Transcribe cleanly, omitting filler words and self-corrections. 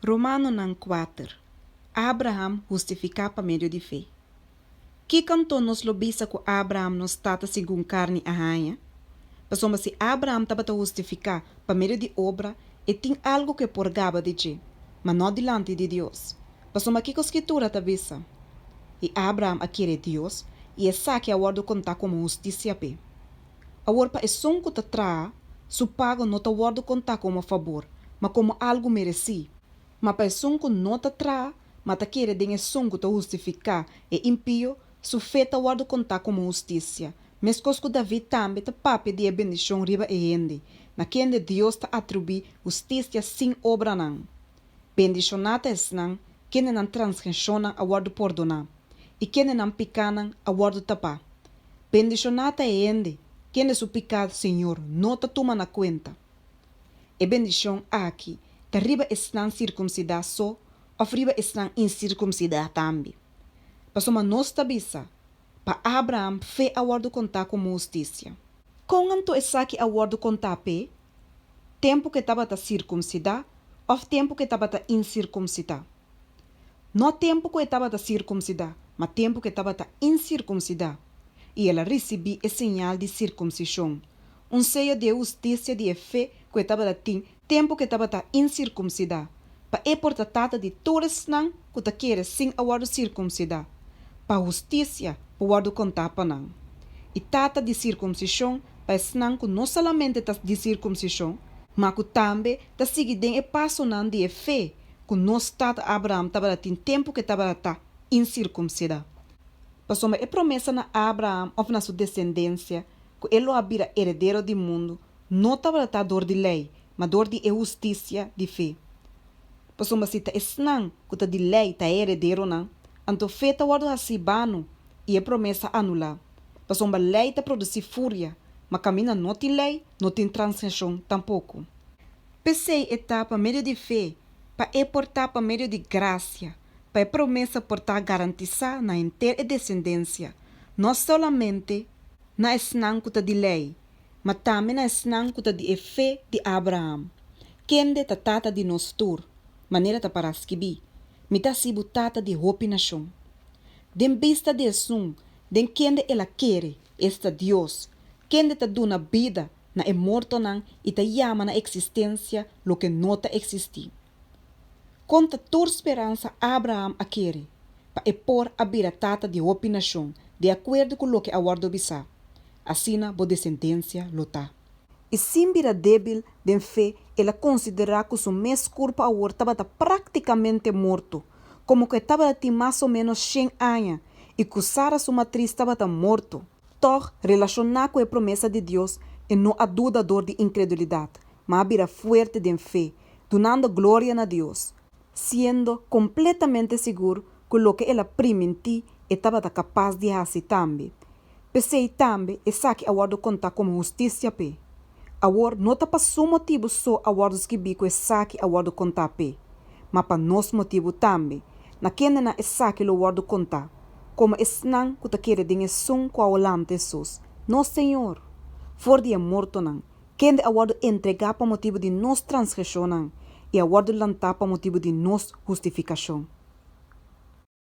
Romano nan 4. Abraham justifica por meio de fé. Que cantou nos lobisa que Abraham nos trata segundo carne a rainha? Passou se Abraham estava a justificar por meio de obra e tem algo que porgava de ti, mas não delante de Deus. Passou que a escritura está vista. E Abraham aquele Deus e é saque a guardo contar como justiça pe. A warpa é som que te traa, su pago não te guardo contar como favor, mas como algo mereci. Mas para som que não te traa, mas te querer den som que te justificar e impio, su fé te guardo contar como justiça. Mescos que David também te pape de bendição riba e ende, na quem Deus te atribui justiça sem obra não. Bendicionata é não, quem não transgressiona a guardo perdonar, e quem não picana a guardo tapar. Bendicionata é ende, quem é su pecado, Senhor, não te toma na conta. E bendição aqui, que riba estão circuncidar só, ou riba estão incircuncidar também. Passou nós tabisa, para Abraham fé a guardo contar como justiça. Quando é saque a guardo contar pe, tempo que estava a circuncidar, ou tempo que estava a incircuncidar. Não tempo que estava a circuncidar, mas tempo que estava a incircuncidar. E ela recebeu o sinal de circuncisão, sello de justiça de fé que estava a ter tempo que estava a incircuncidar, para é portata de todos não que te quer sem a guardo circuncidar, para justiça, para guardo contar para não. E tata de circuncisão, para não que não somente está de circuncisão, mas que também está seguindo e passo não de fé, que nós tata Abraham estava a ter tempo que estava a estar incircuncidar. Passou a promessa na Abraham ou na sua descendência que ele abrirá herdeiro do mundo, não estava a dor de lei, mas dor de justiça de fé. Passou a cita esnan que está de lei está herdeiro não, então fé está guardo assim bano e a promessa anula. Passou a lei está produzir fúria, mas caminha não tem lei, não tem transgressão tampouco. Pensei etapa meio de fé, para portar para meio de graça, para a promessa portar garantizar na inteira descendência, não somente na esnancuta de lei, mas também na esnancuta de fé de Abraham, quem de tata de nós tur, maneira ta para escrever, mita sibu tata de hopi nação. Den vista de sun, den quem de ela quer, esta Deus, quem de ta duna vida na morto nan e ta llama na existência lo que não ta existir. Conta toda esperança Abraham a querer, para por abrir a tata de opinação, de acordo com o que aguardo bisa. Assim, a descendência lota. E sem vira débil de fé, ela considera que seu mês corpo agora estava praticamente morto, como que estava a mais ou menos 100 anos, e que Sara, sua matriz, estava morto. Toch, relacionar com a promessa de Deus, e não há dúvida de incredulidade, mas vira forte de fé, donando glória a Deus, sendo completamente seguro que o que ela primenti estava capaz de fazer também. Pensei também e saque a guardo contar como justiça pe. Agora não está para seu motivo só a guardo escrever que saque a guardo contar pe, mas para nosso motivo também. Na quem na saque o guardo contar, como não que te quer de som com a olante Jesus. No Senhor, for de morto não, quem de aguardo entregar para motivo de nos transgressão não, e aguardo lantar para motivo de nos justificação.